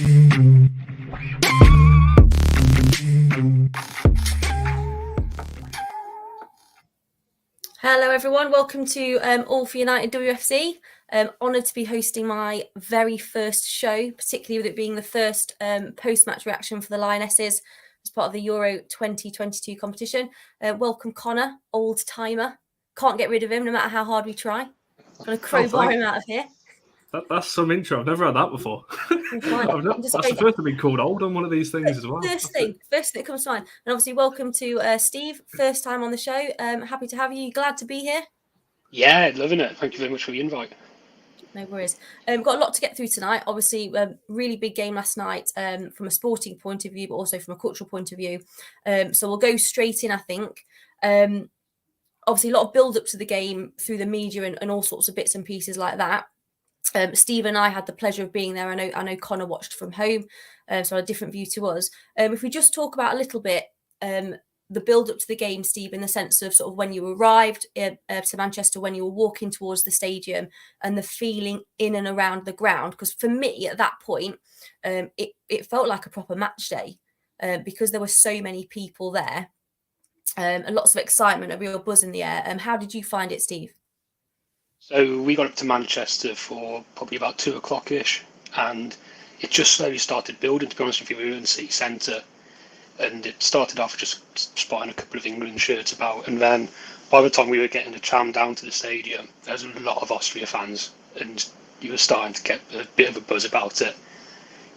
Hello everyone, welcome to All for United WFC. Honoured to be hosting my very first show, particularly with it being the first post-match reaction for the Lionesses as part of the Euro 2022 competition. Welcome Connor, old timer. Can't get rid of him no matter how hard we try. Going to crowbar him out of here. That's some intro. I've never had that before. That's the first I've been called old on one of these things as well. First thing that comes to mind. And obviously, welcome to Steve, first time on the show. Happy to have you. Glad to be here. Yeah, loving it. Thank you very much for the invite. No worries. Got a lot to get through tonight. Obviously, really big game last night from a sporting point of view, but also from a cultural point of view. So we'll go straight in, I think. Obviously, a lot of build-up to the game through the media and all sorts of bits and pieces like that. Steve and I had the pleasure of being there. I know Connor watched from home, so a different view to us. If we just talk about a little bit the build-up to the game, Steve, in the sense of sort of when you arrived to Manchester, when you were walking towards the stadium and the feeling in and around the ground. Because for me, at that point, it felt like a proper match day because there were so many people there and lots of excitement, a real buzz in the air. How did you find it, Steve? So we got up to Manchester for probably about 2:00-ish, and it just slowly started building. To be honest with you, we were in the city centre, and it started off just spotting a couple of England shirts about, and then by the time we were getting the tram down to the stadium, there was a lot of Austria fans, and you were starting to get a bit of a buzz about it.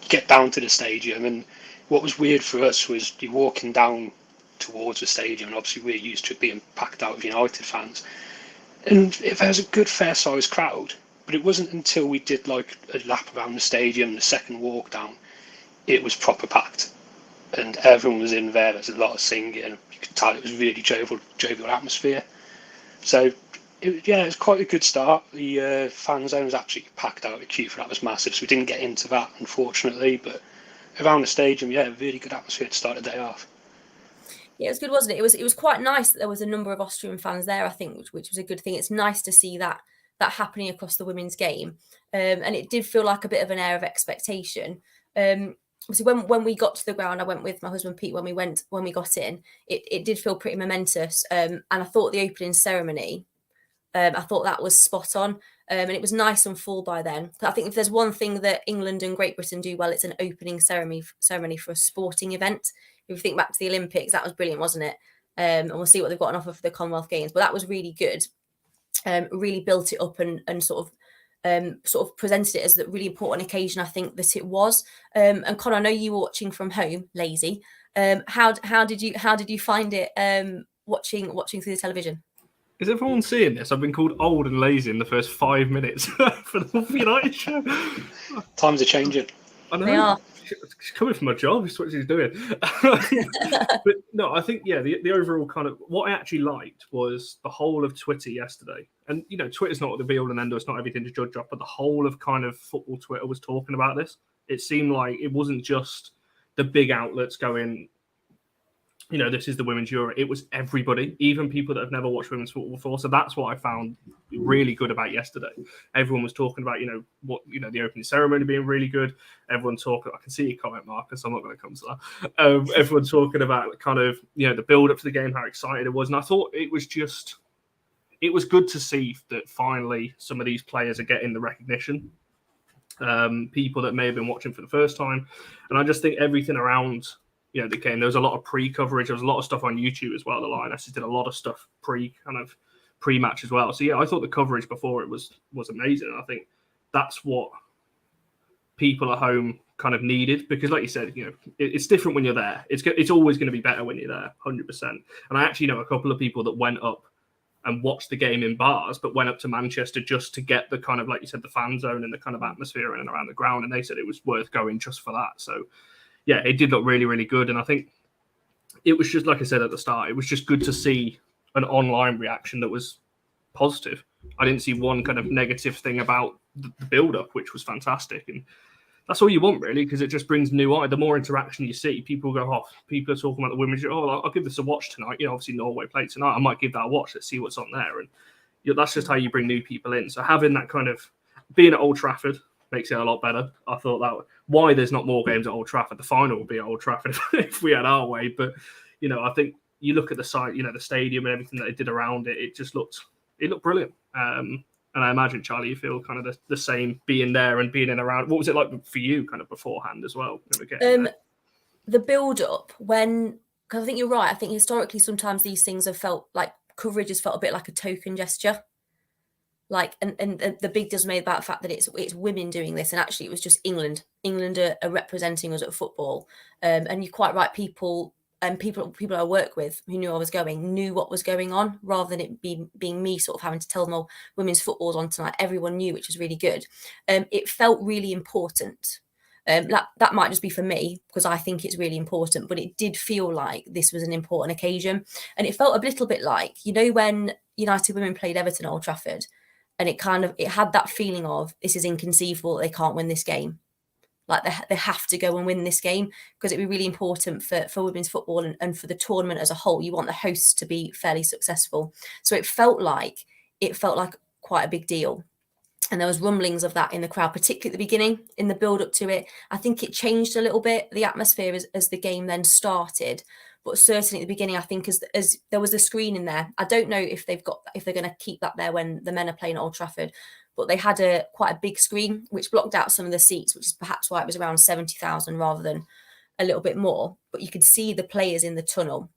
You get down to the stadium, and what was weird for us was you walking down towards the stadium, and obviously we're used to it being packed out with United fans. And there was a good fair-sized crowd, but it wasn't until we did like a lap around the stadium, the second walk down, it was proper packed. And everyone was in there, there's a lot of singing, you could tell it was really jovial atmosphere. So, it was quite a good start. The fan zone was absolutely packed out, the queue for that was massive, so we didn't get into that, unfortunately, but around the stadium, really good atmosphere to start the day off. Yeah, it was good, wasn't it? It was quite nice that there was a number of Austrian fans there, I think, which was a good thing. It's nice to see that happening across the women's game. And it did feel like a bit of an air of expectation. Obviously, when we got to the ground, I went with my husband Pete when we got in. It did feel pretty momentous. And I thought the opening ceremony, I thought that was spot on. And it was nice and full by then. I think if there's one thing that England and Great Britain do well, it's an opening ceremony for a sporting event. If you think back to the Olympics, that was brilliant, wasn't it? And we'll see what they've got on offer for the Commonwealth Games. But that was really good. Really built it up and sort of presented it as a really important occasion, I think, that it was. And Connor, I know you were watching from home, lazy. How did you find it watching through the television? Is everyone seeing this? I've been called old and lazy in the first 5 minutes for the United show. Times are changing. I know. They are. She's coming from my job. It's what she's doing. But no, I think, the overall kind of what I actually liked was the whole of Twitter yesterday. And, Twitter's not the be all and end all. It's not everything to judge off, but the whole of kind of football Twitter was talking about this. It seemed like it wasn't just the big outlets going, this is the Women's Euro. It was everybody, even people that have never watched women's football before. So that's what I found really good about yesterday. Everyone was talking about, the opening ceremony being really good. Everyone talking, I can see your comment, Marcus, so I'm not going to come to that. Everyone talking about kind of, the build up to the game, how excited it was. And I thought it was good to see that finally some of these players are getting the recognition. People that may have been watching for the first time. And I just think everything around the game, there was a lot of pre-coverage. There was a lot of stuff on YouTube as well. The Lionesses did a lot of stuff pre-match as well. So I thought the coverage before it was amazing. And I think that's what people at home kind of needed, because like you said, it's different when you're there. It's always going to be better when you're there, 100%. And I actually know a couple of people that went up and watched the game in bars, but went up to Manchester just to get the kind of, like you said, the fan zone and the kind of atmosphere in and around the ground. And they said it was worth going just for that. So yeah, it did look really, really good. And I think it was just, like I said at the start, it was just good to see an online reaction that was positive. I didn't see one kind of negative thing about the build-up, which was fantastic. And that's all you want, really, because it just brings new eye. The more interaction you see, people go off. People are talking about the women's. I'll give this a watch tonight. Obviously Norway played tonight. I might give that a watch. Let's see what's on there. And that's just how you bring new people in. So having that kind of being at Old Trafford makes it a lot better. I thought that why there's not more games at Old Trafford. The final would be at Old Trafford if we had our way. But I think you look at the site, the stadium and everything that they did around it. It looked brilliant. And I imagine, Charlie, you feel kind of the same being there and being in around. What was it like for you, kind of beforehand as well? The build up because I think you're right. I think historically sometimes these things have felt like coverage has felt a bit like a token gesture. Like and the big deal's made about the fact that it's women doing this, and actually it was just England are representing us at football, and you're quite right. People I work with who knew I was going knew what was going on, rather than it being me sort of having to tell them, "Oh, women's football's on tonight." Everyone knew, which was really good. It felt really important. That might just be for me because I think it's really important, but it did feel like this was an important occasion, and it felt a little bit like when United Women played Everton at Old Trafford. And it had that feeling of, this is inconceivable, they can't win this game. Like they have to go and win this game, because it'd be really important for women's football and for the tournament as a whole. You want the hosts to be fairly successful. So it felt like quite a big deal. And there was rumblings of that in the crowd, particularly at the beginning, in the build up to it. I think it changed a little bit, the atmosphere as the game then started. But certainly at the beginning, I think as there was a screen in there. I don't know if they're going to keep that there when the men are playing at Old Trafford, but they had quite a big screen which blocked out some of the seats, which is perhaps why it was around 70,000 rather than a little bit more. But you could see the players in the tunnel,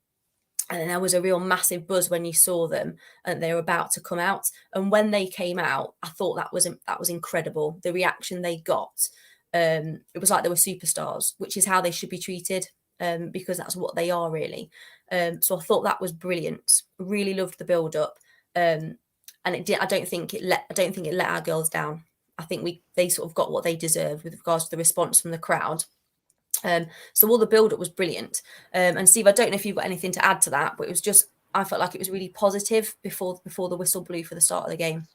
and then there was a real massive buzz when you saw them and they were about to come out. And when they came out, I thought that was incredible. The reaction they got, it was like they were superstars, which is how they should be treated. Because that's what they are really. So I thought that was brilliant. Really loved the build up, and it did. I don't think it let our girls down. I think they sort of got what they deserved with regards to the response from the crowd. So all the build up was brilliant. And Steve, I don't know if you've got anything to add to that, but I felt like it was really positive before the whistle blew for the start of the game.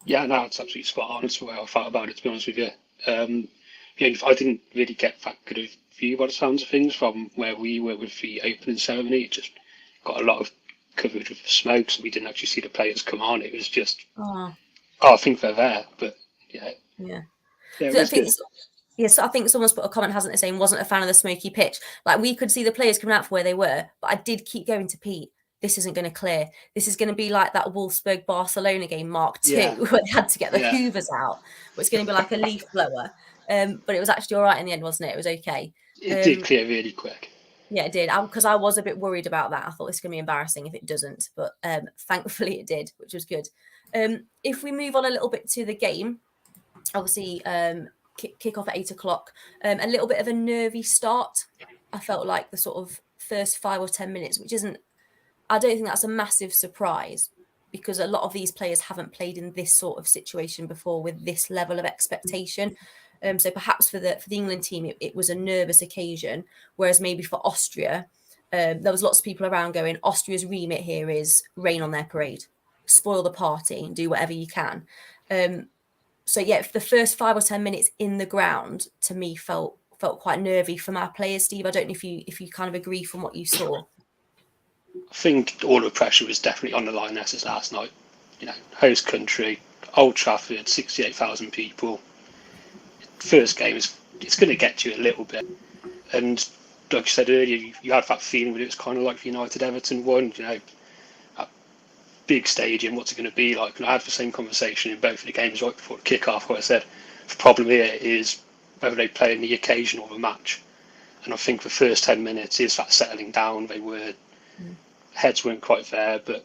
Yeah, no, it's absolutely spot on. It's the way I felt about it, to be honest with you. I didn't really get that good of view by the sounds of things from where we were with the opening ceremony. It just got a lot of coverage with the smoke, so we didn't actually see the players come on. It was just, I think they're there, but yeah. It was good. Yes, I think someone's put a comment, hasn't it, saying wasn't a fan of the smoky pitch. Like, we could see the players coming out from where they were, but I did keep going to Pete. This isn't going to clear. This is going to be like that Wolfsburg-Barcelona game, Mark II, where they had to get the hoovers out. It's going to be like a leaf blower. But it was actually all right in the end, wasn't it? It was okay. It did clear really quick. Yeah, it did. Because I was a bit worried about that. I thought this is going to be embarrassing if it doesn't. But thankfully it did, which was good. If we move on a little bit to the game, obviously kick off at 8 o'clock. A little bit of a nervy start. I felt like the sort of first 5 or 10 minutes, which isn't, I don't think that's a massive surprise, because a lot of these players haven't played in this sort of situation before with this level of expectation. So perhaps for the England team, it was a nervous occasion, whereas maybe for Austria, there was lots of people around going, Austria's remit here is rain on their parade, spoil the party, do whatever you can. So yeah, the first 5 or 10 minutes in the ground to me felt quite nervy from our players. Steve, I don't know if you kind of agree from what you saw. I think all the pressure was definitely on the Lionesses last night. Host country, Old Trafford, 68,000 people. First game it's going to get you a little bit, and like you said earlier, you had that feeling that it was kind of like the United Everton one. A big stadium. What's it going to be like? And I had the same conversation in both of the games right before the kick-off, where I said the problem here is whether they play in the occasion or the match. And I think the first 10 minutes is that settling down. They were heads weren't quite there, but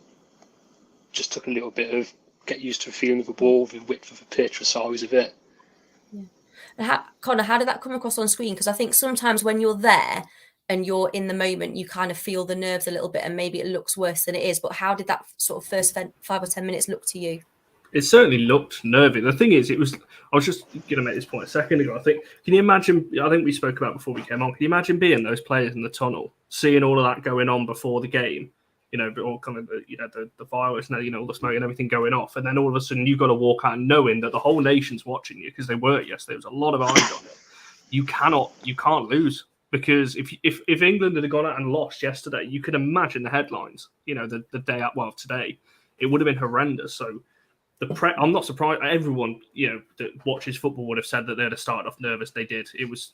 just took a little bit of get used to the feeling of the ball, the width of the pitch, the size of it. Connor, how did that come across on screen? Because I think sometimes when you're there and you're in the moment, you kind of feel the nerves a little bit, and maybe it looks worse than it is. But how did that sort of first 5 or 10 minutes look to you? It certainly looked nervy. The thing is, I was just going to make this point a second ago. Can you imagine, I think we spoke about before we came on, can you imagine being those players in the tunnel, seeing all of that going on before the game, all kind of, the fireworks and, all the smoke and everything going off. And then all of a sudden you've got to walk out knowing that the whole nation's watching you, because they were yesterday. There was a lot of eyes on it. You can't lose, because if England had gone out and lost yesterday, you could imagine the headlines, the day today, it would have been horrendous. So I'm not surprised. Everyone, that watches football would have said that they'd have started off nervous. They did. It was.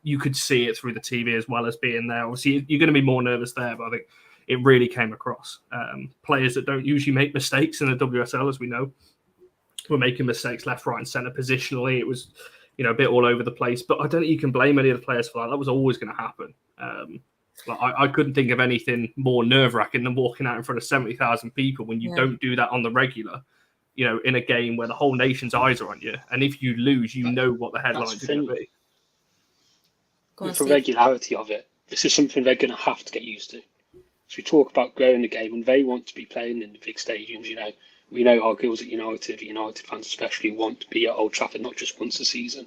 You could see it through the TV as well as being there. Obviously, you're going to be more nervous there, but I think it really came across. Players that don't usually make mistakes in the WSL, as we know, were making mistakes left, right, and centre positionally. It was, a bit all over the place. But I don't think you can blame any of the players for that. That was always going to happen. I couldn't think of anything more nerve-wracking than walking out in front of 70,000 people when you don't do that on the regular. In a game where the whole nation's eyes are on you, and if you lose, you know what the headlines are going to be. With the regularity of it, this is something they're going to have to get used to. So we talk about growing the game, and they want to be playing in the big stadiums. We know our girls at United fans especially want to be at Old Trafford not just once a season.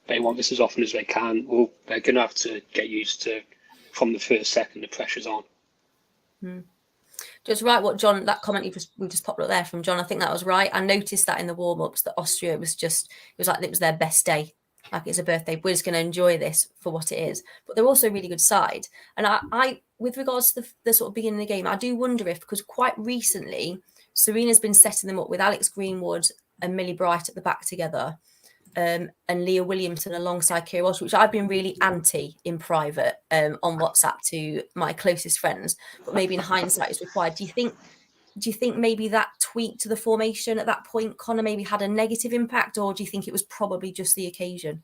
They want this as often as they can, or they're going to have to get used to, from the first second, the pressure's on. Just right, what John, that comment we just popped up there from John, I think that was right. I noticed that in the warm-ups that Austria it was like it was their best day. Like it's a birthday. We're just going to enjoy this for what it is. But they're also a really good side. And I with regards to the sort of beginning of the game, I do wonder if, because quite recently, Serena's been setting them up with Alex Greenwood and Millie Bright at the back together, and Leah Williamson alongside Kira Walsh, which I've been really anti in private on WhatsApp to my closest friends. But maybe in hindsight is required. Do you think maybe that tweak to the formation at that point, Connor, maybe had a negative impact, or do you think it was probably just the occasion?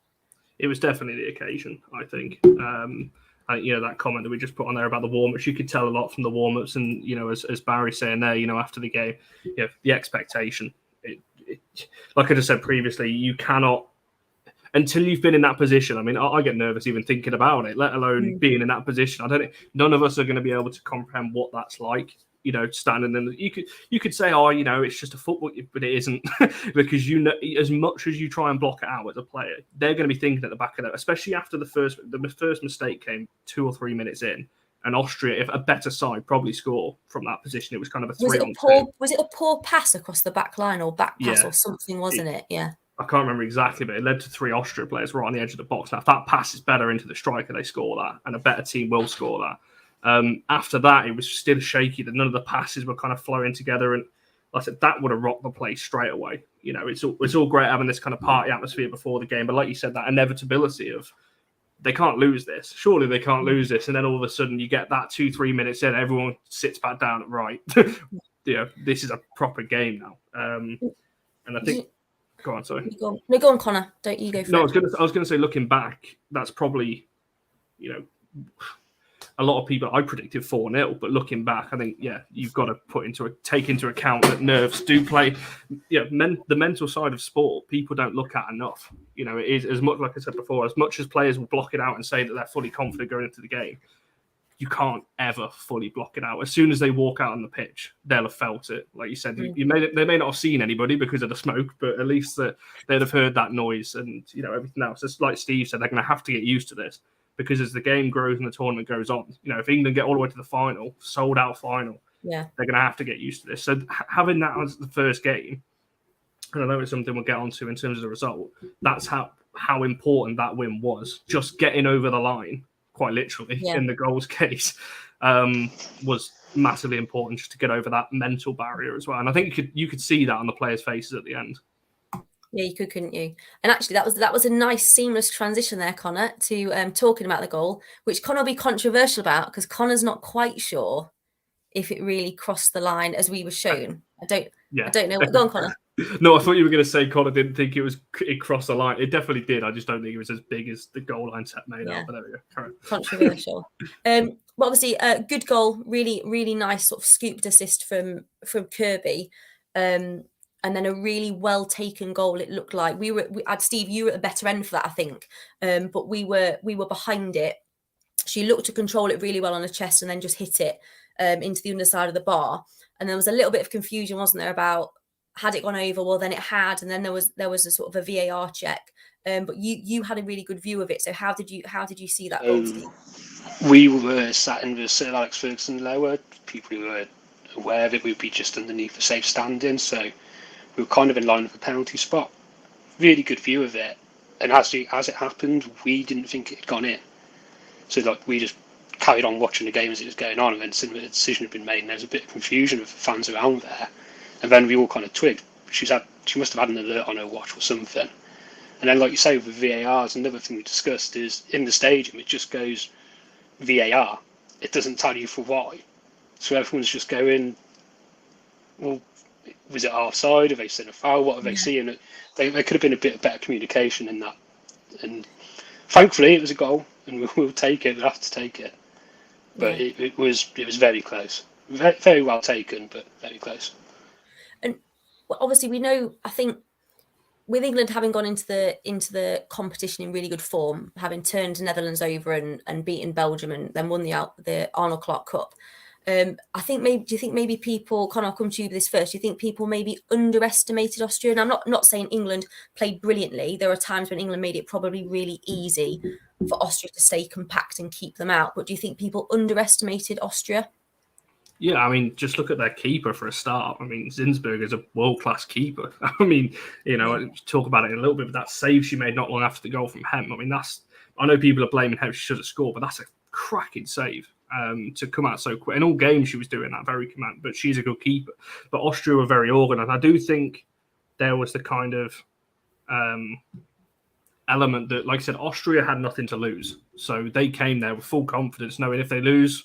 It was definitely the occasion, I think. That comment that we just put on there about the warm-ups, you could tell a lot from the warm-ups, and as Barry's saying there, after the game, the expectation. Like I just said previously, you cannot, until you've been in that position. I mean, I get nervous even thinking about it, let alone being in that position. None of us are going to be able to comprehend what that's like. Standing in. You could say, it's just a football, but it isn't, because as much as you try and block it out as a player, they're going to be thinking at the back of that, especially after the first mistake came 2 or 3 minutes in. And Austria, if a better side, probably score from that position. It was kind of a 3-on-2. Was it a poor pass across the back line or back pass or something, wasn't it? Yeah. I can't remember exactly, but it led to 3 Austria players right on the edge of the box. Now, if that pass is better into the striker, they score that, and a better team will score that. After that, it was still shaky. That none of the passes were kind of flowing together, and like I said, that would have rocked the place straight away. It's all great having this kind of party atmosphere before the game, but like you said, that inevitability of they can't lose this. Surely they can't lose this. And then all of a sudden you get that 2-3 minutes in, everyone sits back down at right. This is a proper game now. And I think, go on, sorry. Go on, Connor. Don't you go for it. No, I was going to say, looking back, that's probably, a lot of people, I predicted 4-0, but looking back, I think, you've got to take into account that nerves do play. The mental side of sport, people don't look at enough. It is as much, like I said before, as much as players will block it out and say that they're fully confident going into the game, you can't ever fully block it out. As soon as they walk out on the pitch, they'll have felt it. Like you said, they may not have seen anybody because of the smoke, but at least they'd have heard that noise and everything else. It's like Steve said, they're going to have to get used to this. Because as the game grows and the tournament goes on, if England get all the way to the final, sold out final, they're going to have to get used to this. So having that as the first game, and I know it's something we'll get onto in terms of the result, that's how important that win was. Just getting over the line, quite literally, in the goals case, was massively important just to get over that mental barrier as well. And I think you could see that on the players' faces at the end. Yeah, you could, couldn't you? And actually, that was a nice, seamless transition there, Connor, to talking about the goal, which Connor will be controversial about because Connor's not quite sure if it really crossed the line as we were shown. I don't know. Go on, Connor. No, I thought you were going to say Connor didn't think it crossed the line. It definitely did. I just don't think it was as big as the goal line set made out. But there we go. Controversial. But obviously, a good goal, really, really nice sort of scooped assist from Kirby. And then a really well taken goal. It looked like Steve, you were at the better end for that, I think. But we were behind it. She looked to control it really well on her chest and then just hit it into the underside of the bar. And there was a little bit of confusion, wasn't there, about had it gone over? Well, then it had, and then there was a sort of a VAR check. But you had a really good view of it. So how did you see that goal, Steve? We were sat in the Sir Alex Ferguson lower. People who were aware of it would be just underneath the safe standing. So we were kind of in line with a penalty spot. Really good view of it. And as it happened, we didn't think it had gone in. So we just carried on watching the game as it was going on, and then the decision had been made, and there was a bit of confusion of fans around there. And then we all kind of twigged. She must have had an alert on her watch or something. And then, like you say, with VARs, another thing we discussed is in the stadium, it just goes VAR. It doesn't tell you for why. So everyone's just going, well, was it offside? Have they seen a foul? What have they seen? There could have been a bit of better communication in that. And thankfully, it was a goal, and we'll take it. We'll have to take it. But it was very close. Very, very well taken, but very close. And obviously, we know, I think, with England having gone into the competition in really good form, having turned Netherlands over and beaten Belgium and then won the Arnold Clark Cup, do you think maybe people, Conor, I'll come to you with this first, do you think people maybe underestimated Austria? And I'm not saying England played brilliantly. There are times when England made it probably really easy for Austria to stay compact and keep them out. But do you think people underestimated Austria? Yeah, I mean, just look at their keeper for a start. I mean, Zinsberg is a world-class keeper. I mean, talk about it in a little bit, but that save she made not long after the goal from Hem. I mean, I know people are blaming how she should have scored, but that's a cracking save to come out so quick. In all games, she was doing that very command, but she's a good keeper. But Austria were very organised. I do think there was the kind of element that, like I said, Austria had nothing to lose. So they came there with full confidence, knowing if they lose,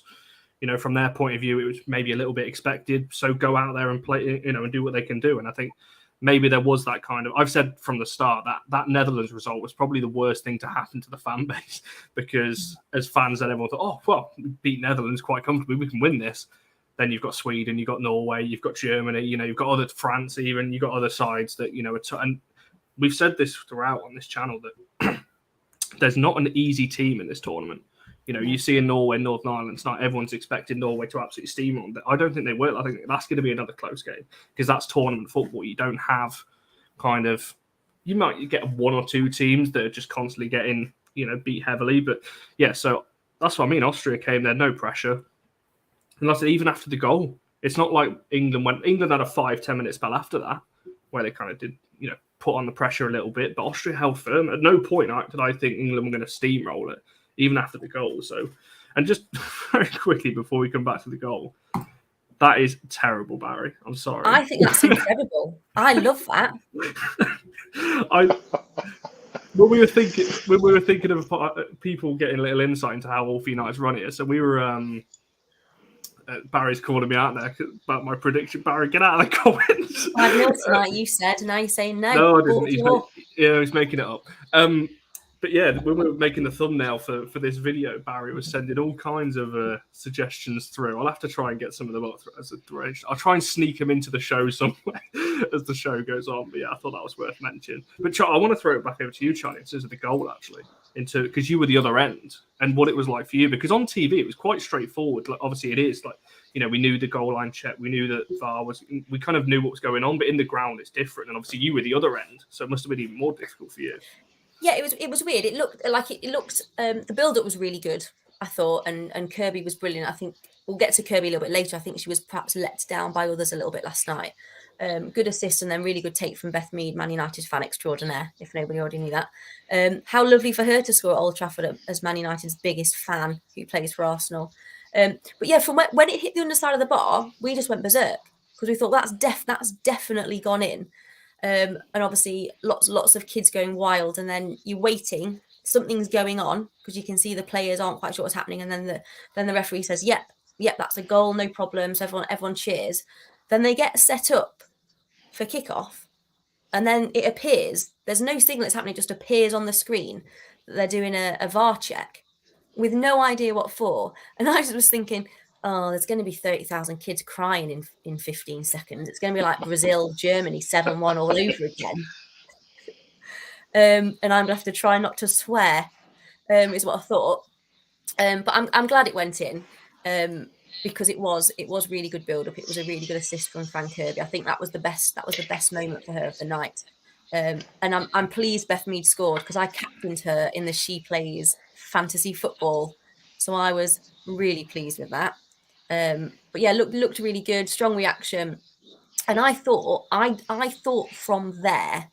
from their point of view, it was maybe a little bit expected. So go out there and play, and do what they can do. And I think maybe there was that kind of, I've said from the start that Netherlands result was probably the worst thing to happen to the fan base, because as fans, then everyone thought, oh, well, we beat Netherlands quite comfortably, we can win this. Then you've got Sweden, you've got Norway, you've got Germany, you've got other France, even you've got other sides that, and we've said this throughout on this channel that there's not an easy team in this tournament. You see in Norway, Northern Ireland tonight, everyone's expecting Norway to absolutely steamroll. I don't think they will. I think that's going to be another close game, because that's tournament football. You don't have you might get one or two teams that are just constantly getting, beat heavily. But yeah, so that's what I mean. Austria came there, no pressure. And that's even after the goal. It's not like England had a 5-10 minute spell after that, where they kind of did, put on the pressure a little bit. But Austria held firm. At no point did I think England were going to steamroll it, even after the goal. So, and just very quickly before we come back to the goal, that is terrible, Barry. I'm sorry. I think that's incredible. I love that. When we were thinking of people getting a little insight into how All for United's run here, so we were. Barry's calling me out there about my prediction. Barry, get out of the comments. 5-0 tonight, you said, and now you're saying no. No, I didn't. He's making it up. But yeah, when we were making the thumbnail for this video, Barry was sending all kinds of suggestions through. I'll have to try and get some of them up as a duration. I'll try and sneak them into the show somewhere as the show goes on. But yeah, I thought that was worth mentioning. But I want to throw it back over to you, Charlie, in terms of the goal, actually, because you were the other end, and what it was like for you. Because on TV, it was quite straightforward. Like, obviously, it is. Like, we knew the goal line check. We knew that VAR was. We kind of knew what was going on. But in the ground, it's different. And obviously, you were the other end, so it must have been even more difficult for you. Yeah, it was weird. It looked like the build-up was really good, I thought, and Kirby was brilliant. I think we'll get to Kirby a little bit later. I think she was perhaps let down by others a little bit last night. Good assist and then really good take from Beth Mead, Man United fan extraordinaire, if nobody already knew that. How lovely for her to score at Old Trafford as Man United's biggest fan who plays for Arsenal. But yeah, from when it hit the underside of the bar, we just went berserk, because we thought that's definitely gone in. And obviously lots of kids going wild, and then you're waiting, something's going on, because you can see the players aren't quite sure what's happening, and then the referee says yep, that's a goal, no problem. So everyone cheers. Then they get set up for kickoff, and then it appears there's no signal it's happening, it just appears on the screen that they're doing a VAR check with no idea what for. And I just was thinking, oh, there's going to be 30,000 kids crying in 15 seconds. It's going to be like Brazil, Germany, 7-1 all over again. And I'm going to have to try not to swear, is what I thought. But I'm glad it went in, because it was really good build-up. It was a really good assist from Fran Kirby. I think that was the best moment for her of the night. And I'm pleased Beth Mead scored, because I captained her in the She Plays fantasy football. So I was really pleased with that. But yeah, looked really good, strong reaction, and I thought from there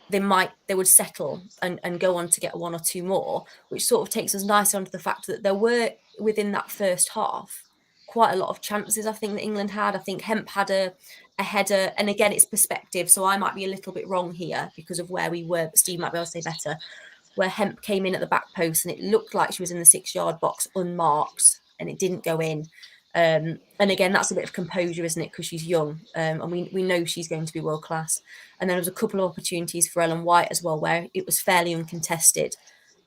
they would settle and go on to get one or two more, which sort of takes us nicely onto the fact that there were, within that first half, quite a lot of chances, I think, that England had. I think Hemp had a header, and again, it's perspective, so I might be a little bit wrong here because of where we were, but Steve might be able to say better, where Hemp came in at the back post and it looked like she was in the 6-yard box unmarked and it didn't go in. And again, that's a bit of composure, isn't it? Because she's young, and we know she's going to be world class. And then there was a couple of opportunities for Ellen White as well, where it was fairly uncontested,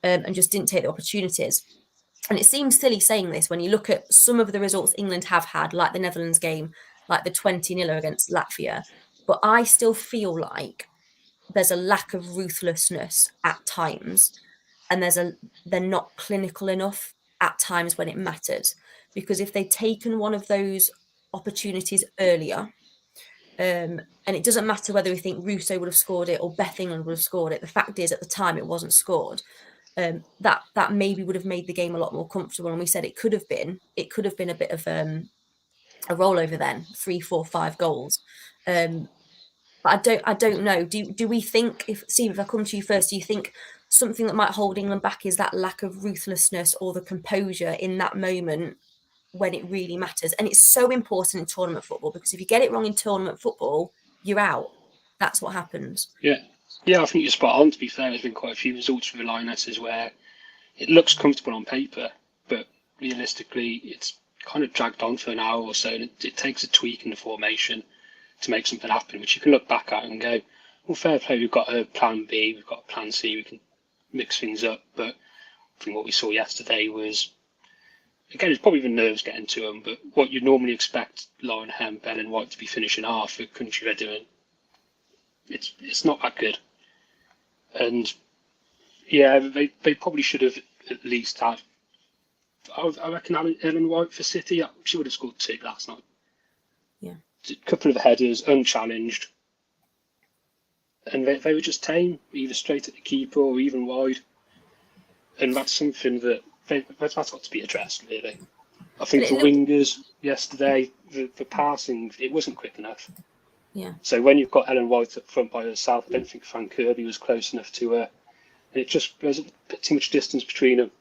and just didn't take the opportunities. And it seems silly saying this when you look at some of the results England have had, like the Netherlands game, like the 20-0 against Latvia. But I still feel like there's a lack of ruthlessness at times, and they're not clinical enough at times when it matters. Because if they'd taken one of those opportunities earlier, and it doesn't matter whether we think Russo would have scored it or Beth England would have scored it, the fact is at the time it wasn't scored. That maybe would have made the game a lot more comfortable. And we said it could have been a bit of a rollover then, 3, 4, 5 goals. But I don't know. Do we think, Steve, if I come to you first, do you think something that might hold England back is that lack of ruthlessness or the composure in that moment when it really matters? And it's so important in tournament football, because if you get it wrong in tournament football, you're out. That's what happens. Yeah, I think you're spot on, to be fair. There's been quite a few results for the Lionesses where it looks comfortable on paper, but realistically it's kind of dragged on for an hour or so, and it takes a tweak in the formation to make something happen, which you can look back at and go, well, fair play, we've got a plan B, we've got a plan C, we can mix things up. But I think what we saw yesterday was, again, it's probably the nerves getting to them, but what you'd normally expect Lauren Hemp, Ellen White to be finishing half the country they're doing, it's not that good. And yeah, they probably should have at least had, I reckon, Ellen White for City, she would have scored 2 last night. Yeah. A couple of headers, unchallenged. And they were just tame, either straight at the keeper or even wide. And that's something that's got to be addressed, really. I think the wingers yesterday, the passing, it wasn't quick enough. Yeah. So when you've got Ellen White up front by herself, I don't think Fran Kirby was close enough to her. And there's a bit too much distance between them,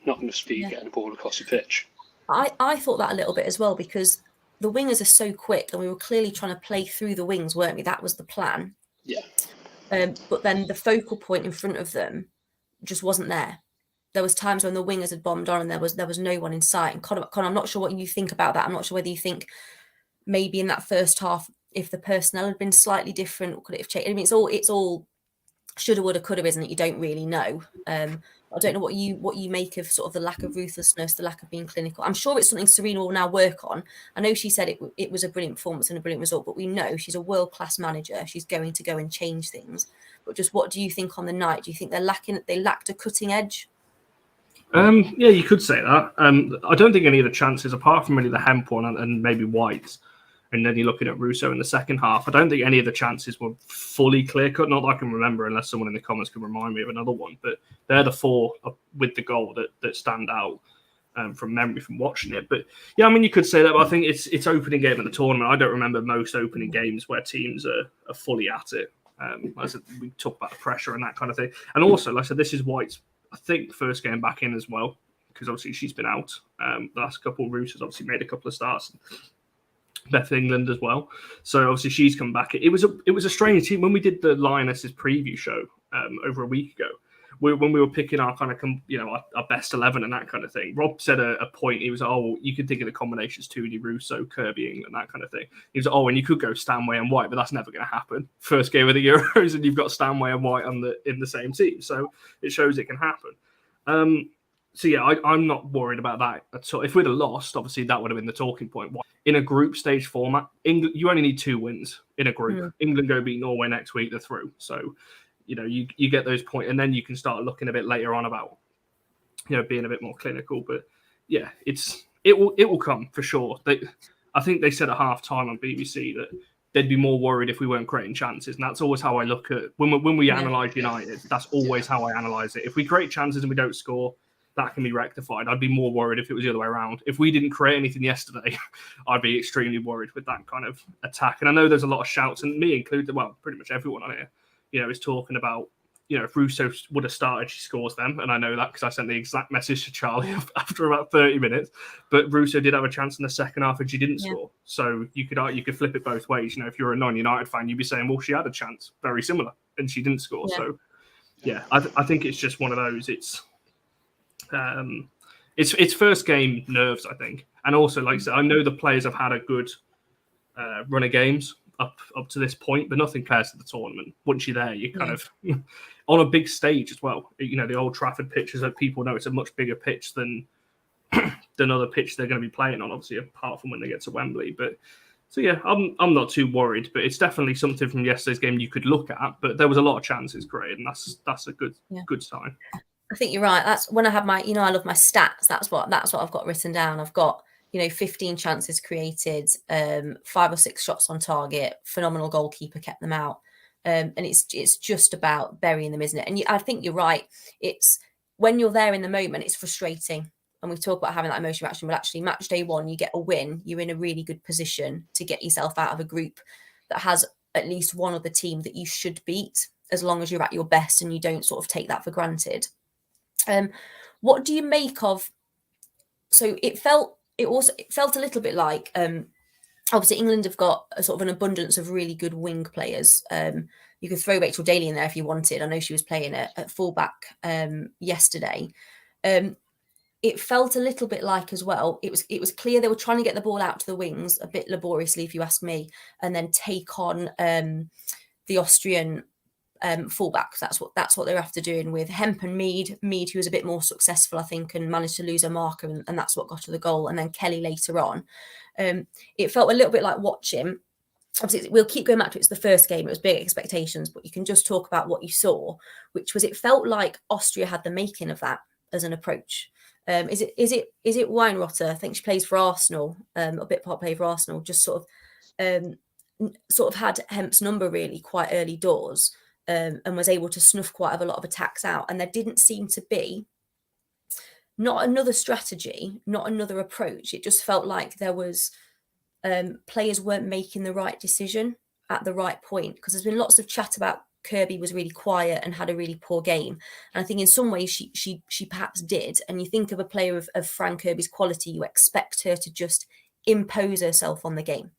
not enough speed getting the ball across the pitch. I thought that a little bit as well, because the wingers are so quick, and we were clearly trying to play through the wings, weren't we? That was the plan. Yeah. But then the focal point in front of them just wasn't there. There was times when the wingers had bombed on and there was no one in sight. And Conor, I'm not sure what you think about that. I'm not sure whether you think maybe in that first half, if the personnel had been slightly different, could it have changed? I mean, it's all shoulda, woulda, coulda, isn't it? You don't really know. I don't know what you make of sort of the lack of ruthlessness, the lack of being clinical. I'm sure it's something Serena will now work on. I know she said it was a brilliant performance and a brilliant result, but we know she's a world-class manager. She's going to go and change things. But just what do you think on the night? Do you think they lacked a cutting edge? Yeah, you could say that. I don't think any of the chances, apart from really the Hemp one and maybe White's, and then you're looking at Russo in the second half, I don't think any of the chances were fully clear-cut. Not that I can remember, unless someone in the comments can remind me of another one. But they're the 4 with the goal that stand out from memory from watching it. But yeah, I mean, you could say that, but I think it's opening game of the tournament. I don't remember most opening games where teams are fully at it. Like I said, we talk about the pressure and that kind of thing. And also, like I said, this is White's, I think, first game back in as well, because obviously she's been out the last couple. Russo's obviously made a couple of starts. Beth England as well, so obviously she's come back. It was a strange team when we did the Lionesses preview show over a week ago. When we were picking our kind of our best 11 and that kind of thing. Rob said a point. He was you could think of the combinations Tooney, Russo, Kirby, England, that kind of thing. He was and you could go Stanway and White, but that's never going to happen. First game of the Euros, and you've got Stanway and White in the same team, so it shows it can happen. So yeah, I'm not worried about that at all. If we'd have lost, obviously that would have been the talking point. In a group stage format, England, you only need 2 wins in a group. Mm. England go beat Norway next week, they're through. So, you get those points, and then you can start looking a bit later on about, being a bit more clinical. But yeah, it will come for sure. I think they said at half time on BBC that they'd be more worried if we weren't creating chances, and that's always how I look at when we analyse United. That's always how I analyse it. If we create chances and we don't score, that can be rectified. I'd be more worried if it was the other way around. If we didn't create anything yesterday, I'd be extremely worried with that kind of attack. And I know there's a lot of shouts, and me included, well, pretty much everyone on here, is talking about if Russo would have started, she scores them. And I know that because I sent the exact message to Charlie after about 30 minutes. But Russo did have a chance in the second half and she didn't score. So you could flip it both ways. If you're a non-United fan, you'd be saying, well, she had a chance, very similar, and she didn't score. Yeah. So, I think it's just one of those. It's first game nerves, I think. And also, like I said, I know the players have had a good run of games up to this point, but nothing compares to the tournament. Once you're there, you kind of on a big stage as well. The Old Trafford pitch is that people know it's a much bigger pitch than other pitch they're going to be playing on, obviously, apart from when they get to Wembley. But so I'm not too worried, but it's definitely something from yesterday's game you could look at. But there was a lot of chances created, and that's a good sign. I think you're right. That's when I have my, I love my stats. That's what I've got written down. I've got 15 chances created, 5 or 6 shots on target, phenomenal goalkeeper kept them out. And it's just about burying them, isn't it? And I think you're right. It's when you're there in the moment, it's frustrating. And we talk about having that emotional reaction, but actually match day 1, you get a win. You're in a really good position to get yourself out of a group that has at least one other team that you should beat, as long as you're at your best and you don't sort of take that for granted. What do you make of, so it felt a little bit like, obviously England have got a sort of an abundance of really good wing players. You could throw Rachel Daly in there if you wanted. I know she was playing at fullback yesterday. It felt a little bit like as well, it was clear they were trying to get the ball out to the wings a bit laboriously, if you ask me, and then take on the Austrian fullbacks. That's what they're after doing with Hemp and Mead, who was a bit more successful, I think, and managed to lose a marker, and that's what got her the goal. And then Kelly later on. It felt a little bit like watching. Obviously, we'll keep going back to it's the first game. It was big expectations, but you can just talk about what you saw, which was it felt like Austria had the making of that as an approach. Is it Weinrotter? I think she plays for Arsenal. A bit part play for Arsenal. Just sort of had Hemp's number really quite early doors. And was able to snuff quite a lot of attacks out. And there didn't seem to be not another strategy, not another approach. It just felt like there was players weren't making the right decision at the right point, because there's been lots of chat about Kirby was really quiet and had a really poor game. And I think in some ways she perhaps did. And you think of a player of Fran Kirby's quality, you expect her to just impose herself on the game.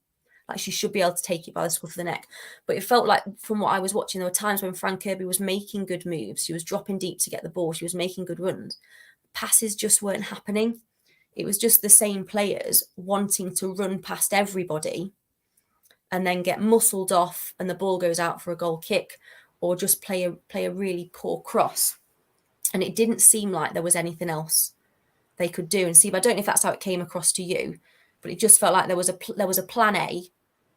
Like she should be able to take it by the scruff of the neck. But it felt like from what I was watching, there were times when Fran Kirby was making good moves. She was dropping deep to get the ball. She was making good runs. Passes just weren't happening. It was just the same players wanting to run past everybody and then get muscled off and the ball goes out for a goal kick, or just play a really poor cross. And it didn't seem like there was anything else they could do. And Steve, I don't know if that's how it came across to you, but it just felt like there was a plan A,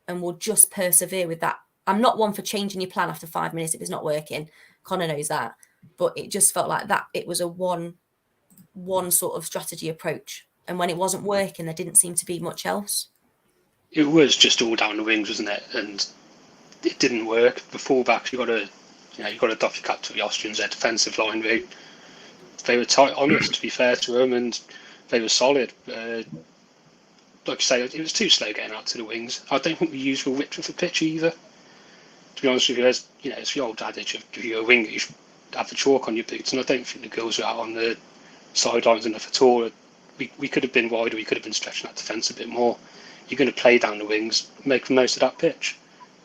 and we'll just persevere with that. I'm not one for changing your plan after 5 minutes if it's not working. Connor knows that. But it just felt like that it was a one sort of strategy approach. And when it wasn't working, there didn't seem to be much else. It was just all down the wings, wasn't it? And it didn't work. The fullbacks, you got to doff your cap to the Austrians. Their defensive line, they were tight, honest, to be fair to them, and they were solid. Like you say, it was too slow getting out to the wings. I don't think we used the width of the pitch either. To be honest with you, it's the old adage of if you're a winger, you should have the chalk on your boots, and I don't think the girls were out on the sidelines enough at all. We could have been wider, we could have been stretching that defence a bit more. You're going to play down the wings, make the most of that pitch,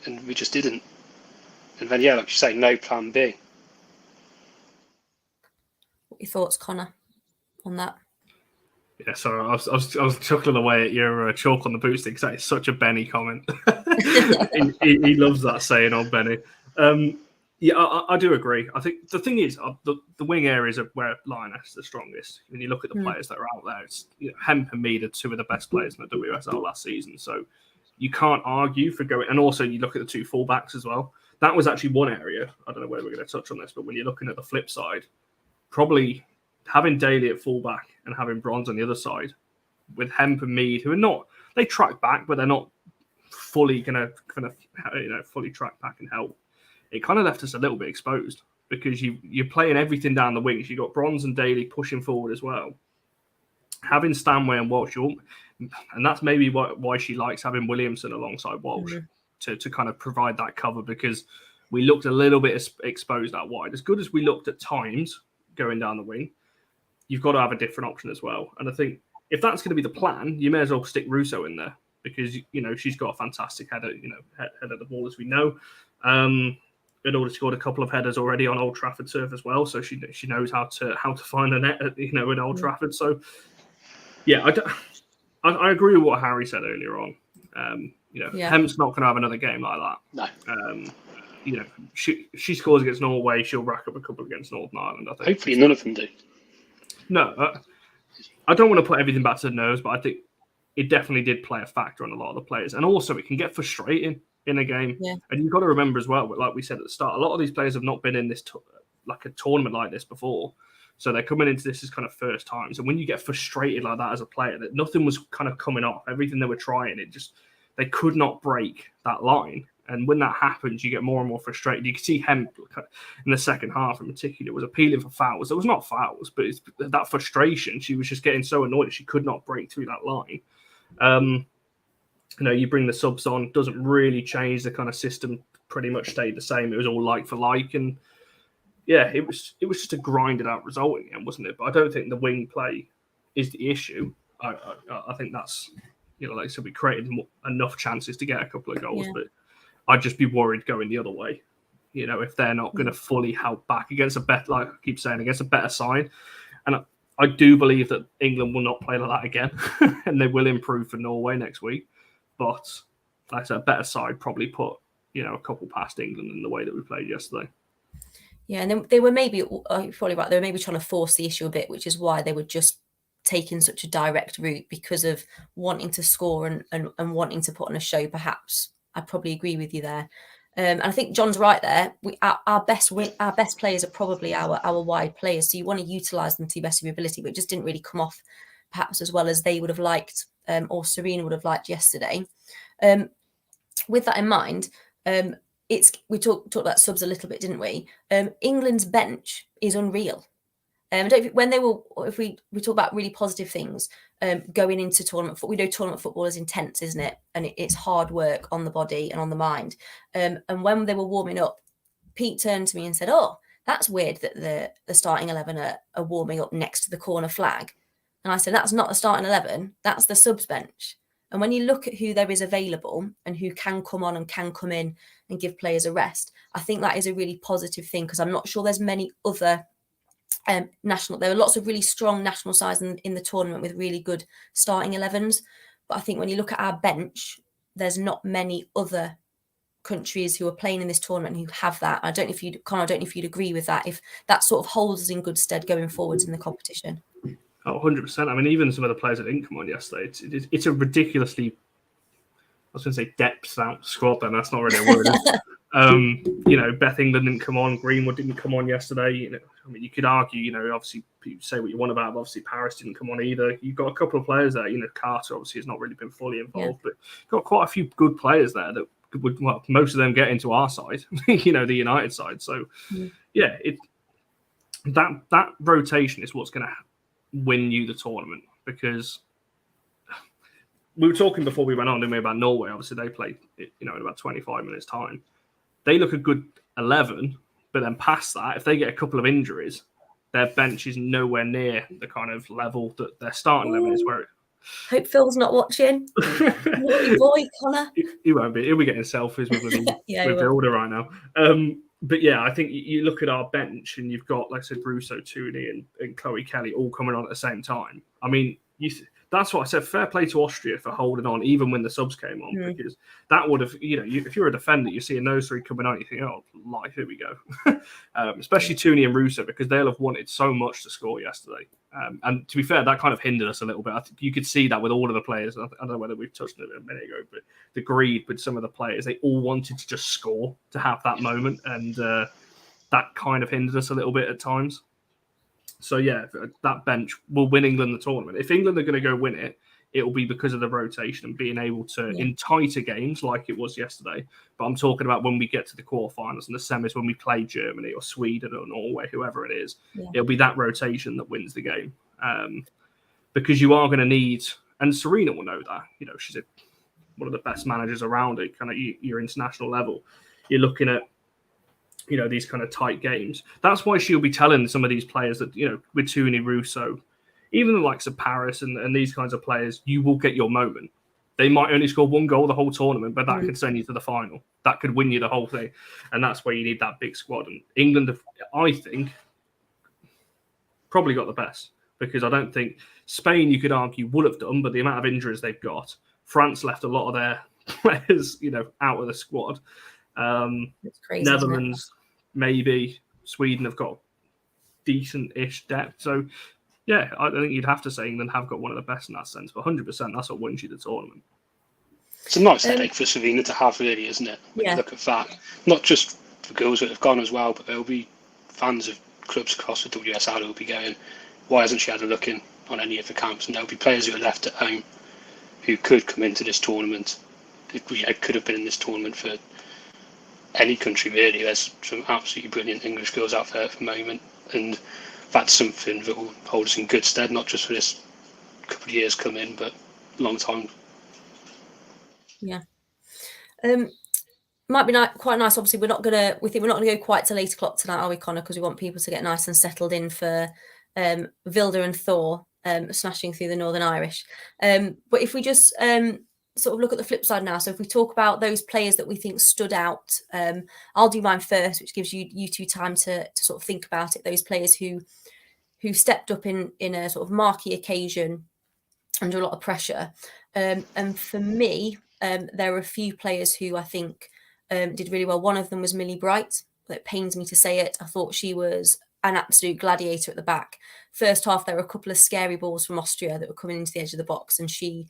and we just didn't. And then, like you say, no plan B. What are your thoughts, Connor, on that? Yeah, sorry, I was chuckling away at your chalk on the boots thing, because that is such a Benny comment. he loves that saying on Benny. I do agree. I think the thing is, the wing areas are where Lionesses are the strongest. When you look at the players that are out there, it's, Hemp and Mead are 2 of the best players in the WSL last season. So you can't argue for going. And also, you look at the 2 fullbacks as well. That was actually one area. I don't know whether we're going to touch on this, but when you're looking at the flip side, probably having Daly at fullback and having Bronze on the other side, with Hemp and Mead, who are not, they track back, but they're not fully going to fully track back and help. It kind of left us a little bit exposed, because you're playing everything down the wings. You've got Bronze and Daly pushing forward as well. Having Stanway and Walsh, and that's maybe why she likes having Williamson alongside Walsh to kind of provide that cover, because we looked a little bit exposed out wide. As good as we looked at times going down the wing, you've got to have a different option as well. And I think if that's going to be the plan, you may as well stick Russo in there because, she's got a fantastic header, head of the ball, as we know. In order to score a couple of headers already on Old Trafford turf as well. So she knows how to find a net, in Old Trafford. So, yeah, I agree with what Harry said earlier on. Hemp's not going to have another game like that. No. She scores against Norway. She'll rack up a couple against Northern Ireland, I think. Hopefully none of them do. No, I don't want to put everything back to the nose, but I think it definitely did play a factor on a lot of the players. And also, it can get frustrating in a game. Yeah. And you've got to remember as well, like we said at the start, a lot of these players have not been in this like a tournament like this before. So they're coming into this as kind of first times. And when you get frustrated like that as a player, that nothing was kind of coming off, everything they were trying, they could not break that line. And when that happens, you get more and more frustrated. You can see Hemp in the second half in particular was appealing for fouls. There was not fouls, but it's that frustration. She was just getting so annoyed that she could not break through that line. You bring the subs on, doesn't really change the kind of system. Pretty much stayed the same. It was all like for like, and yeah, it was just a grinded out result in the end, wasn't it? But I don't think the wing play is the issue. I think that's like I said, we created enough chances to get a couple of goals, but I'd just be worried going the other way. If they're not going to fully help back against against a better side. And I do believe that England will not play like that again, and they will improve for Norway next week. But like I said, a better side probably put a couple past England in the way that we played yesterday. Yeah, and then they were maybe probably right. They were maybe trying to force the issue a bit, which is why they were just taking such a direct route because of wanting to score and wanting to put on a show. Perhaps I probably agree with you there. And I think John's right there. Our best players are probably our wide players. So you want to utilise them to the best of your ability, but it just didn't really come off perhaps as well as they would have liked or Serena would have liked yesterday. With that in mind, we talked about subs a little bit, didn't we? England's bench is unreal. If we talk about really positive things going into tournament football, we know tournament football is intense, isn't it? And it's hard work on the body and on the mind. And when they were warming up, Pete turned to me and said, "Oh, that's weird that the starting 11 are warming up next to the corner flag." And I said, "That's not the starting 11. That's the subs bench." And when you look at who there is available and who can come on and can come in and give players a rest, I think that is a really positive thing because I'm not sure there's many other there are lots of really strong national sides in the tournament with really good starting 11s. But I think when you look at our bench, there's not many other countries who are playing in this tournament who have that. I don't know if you'd agree with that, if that sort of holds us in good stead going forwards in the competition. Oh, 100%. I mean, even some of the players that didn't come on yesterday, it's a ridiculously, I was going to say depth out squad, then that's not really a word. Beth England didn't come on, Greenwood didn't come on yesterday. You could argue, obviously you say what you want about it, obviously Paris didn't come on either. You've got a couple of players there, Carter obviously has not really been fully involved, but you've got quite a few good players there that would, most of them get into our side, the United side. So that rotation is what's going to win you the tournament, because we were talking before we went on, didn't we, about Norway. Obviously they played in about 25 minutes time. They look a good 11, but then past that, if they get a couple of injuries, their bench is nowhere near the kind of level that their starting 11 is. Where Hope Phil's not watching. Naughty boy, Connor. He won't be. He'll be getting selfies with Hilda right now. But yeah, I think you look at our bench and you've got, like I said, Russo, Tooney and Chloe Kelly all coming on at the same time. I mean, that's what I said. Fair play to Austria for holding on, even when the subs came on, because that would have, if you're a defender, you're seeing those three coming on, you think, oh, life, here we go. Especially Tooney and Russo, because they'll have wanted so much to score yesterday. And to be fair, that kind of hindered us a little bit. I think you could see that with all of the players. I don't know whether we've touched on it a minute ago, but the greed with some of the players, they all wanted to just score to have that moment. And that kind of hindered us a little bit at times. So, yeah, that bench will win England the tournament. If England are going to go win it, it will be because of the rotation and being able to, in tighter games like it was yesterday. But I'm talking about when we get to the quarterfinals and the semis, when we play Germany or Sweden or Norway, whoever it is, it'll be that rotation that wins the game. Because you are going to need, and Serena will know that, she's one of the best managers around at kind of your international level. You're looking at these kind of tight games. That's why she'll be telling some of these players that, with Tuni, Russo, even the likes of Paris and these kinds of players, you will get your moment. They might only score one goal the whole tournament, but that could send you to the final. That could win you the whole thing. And that's where you need that big squad. And England, I think, probably got the best, because I don't think Spain, you could argue, would have done, but the amount of injuries they've got. France left a lot of their players, out of the squad. It's crazy, Netherlands, maybe. Sweden have got decent-ish depth. So, yeah, I think you'd have to say England have got one of the best in that sense. But 100%, that's what wins you the tournament. It's a nice headache for Slovenia to have, really, isn't it? When you look at that. Not just the girls that have gone as well, but there'll be fans of clubs across the WSL who will be going, why hasn't she had a look in on any of the camps? And there'll be players who are left at home who could come into this tournament. It could have been in this tournament for any country, really. There's some absolutely brilliant English girls out there at the moment, and that's something that will hold us in good stead, not just for this couple of years coming, but a long time. Yeah. Might be quite nice. Obviously, we think we're not gonna go quite till 8 o'clock tonight, are we, Connor? Because we want people to get nice and settled in for Vilda and Thor smashing through the Northern Irish. But if we just sort of look at the flip side now, so if we talk about those players that we think stood out, I'll do mine first, which gives you two time to sort of think about it. Those players who stepped up in a sort of marquee occasion under a lot of pressure. And for me, there are a few players who I think did really well. One of them was Millie Bright. It pains me to say it. I thought she was an absolute gladiator at the back. First half, there were a couple of scary balls from Austria that were coming into the edge of the box, and she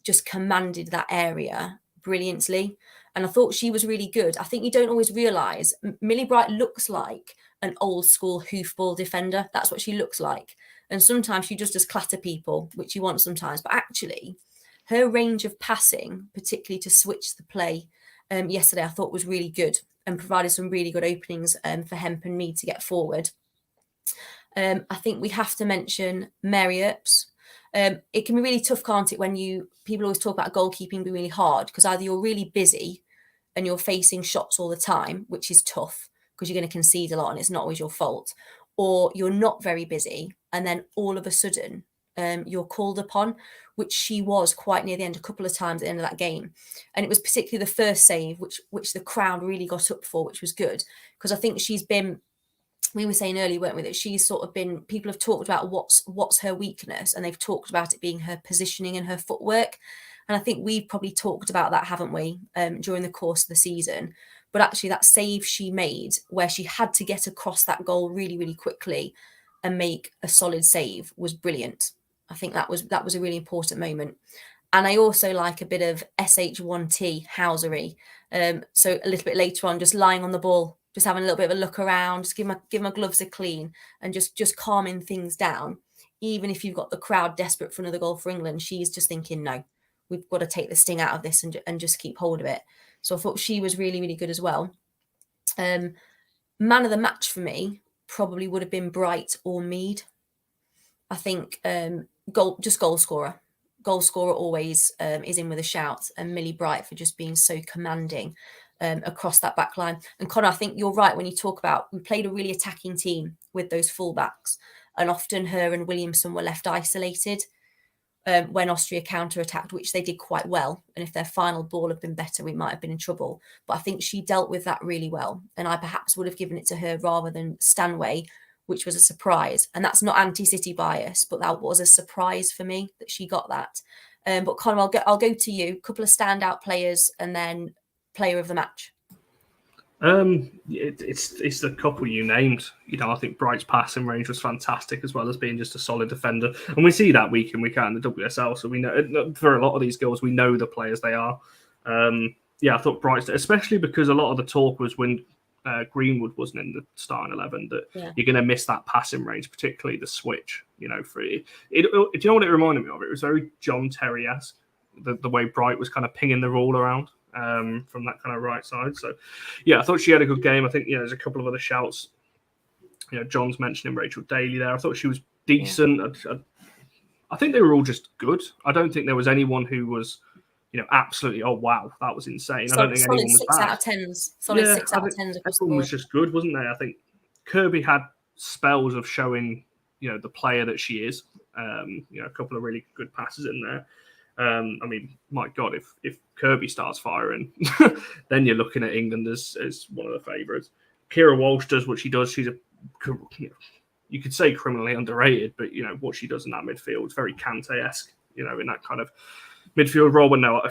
just commanded that area brilliantly. And I thought she was really good. I think you don't always realise Millie Bright looks like an old school hoofball defender. That's what she looks like. And sometimes she just does clatter people, which you want sometimes. But actually, her range of passing, particularly to switch the play yesterday, I thought was really good and provided some really good openings for Hemp and Mead to get forward. I think we have to mention Mary Earps. It can be really tough, can't it, when people always talk about goalkeeping being really hard, because either you're really busy and you're facing shots all the time, which is tough because you're going to concede a lot and it's not always your fault, or you're not very busy and then all of a sudden you're called upon, which she was quite near the end a couple of times at the end of that game. And it was particularly the first save, which the crowd really got up for, which was good, because I think she's been, we were saying earlier, weren't we, that she's sort of been, people have talked about what's her weakness, and they've talked about it being her positioning and her footwork. And I think we've probably talked about that, haven't we, during the course of the season. But actually that save she made, where she had to get across that goal really, really quickly and make a solid save, was brilliant. I think that was a really important moment. And I also like a bit of SH1T housery. So a little bit later on, just lying on the ball, just having a little bit of a look around, just give my gloves a clean, and just calming things down. Even if you've got the crowd desperate for another goal for England, she's just thinking, no, we've got to take the sting out of this and just keep hold of it. So I thought she was really, really good as well. Man of the match for me probably would have been Bright or Mead. I think goal scorer. Goal scorer always is in with a shout, and Millie Bright for just being so commanding across that back line. And Connor, I think you're right when you talk about, we played a really attacking team with those fullbacks, and often her and Williamson were left isolated when Austria counter-attacked, which they did quite well. And if their final ball had been better, we might have been in trouble. But I think she dealt with that really well, and I perhaps would have given it to her rather than Stanway, which was a surprise. And that's not anti-City bias, but that was a surprise for me that she got that. But Conor, I'll go to you. A couple of standout players and then player of the match. It's the couple you named. I think Bright's passing range was fantastic, as well as being just a solid defender. And we see that week in, week out in the WSL. So we know, for a lot of these girls, we know the players they are. I thought Bright's, especially because a lot of the talk was when Greenwood wasn't in the starting 11, that you're going to miss that passing range, particularly the switch. Do you know what it reminded me of? It was very John Terry-esque, the way Bright was kind of pinging the ball around from that kind of right side. So, I thought she had a good game. I think there's a couple of other shouts. John's mentioning Rachel Daly there. I thought she was decent. I think they were all just good. I don't think there was anyone who was, absolutely, oh wow, that was insane. I don't think Solid anyone was 6 bad. out of 10s. Solid Yeah, 6 I out of think 10s across the everyone was board. just good, wasn't they? I think Kirby had spells of showing, the player that she is. A couple of really good passes in there. I mean, my God, if Kirby starts firing, then you're looking at England as one of the favourites. Kira Walsh does what she does. She's you could say criminally underrated, but what she does in that midfield is very Kante-esque. In that kind of midfield role. But no,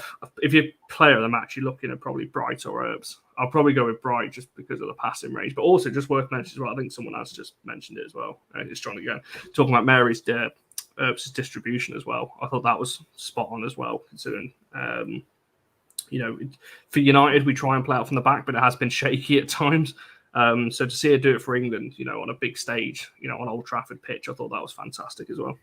if you player of the match, you're looking at probably Bright or Herbs. I'll probably go with Bright just because of the passing range, but also just worth mentioning as well. I think someone else just mentioned it as well. It's trying to go talking about Mary's Herbs' distribution as well. I thought that was spot on as well, considering for United we try and play out from the back, but it has been shaky at times. So to see her do it for England, on a big stage, on Old Trafford pitch, I thought that was fantastic as well.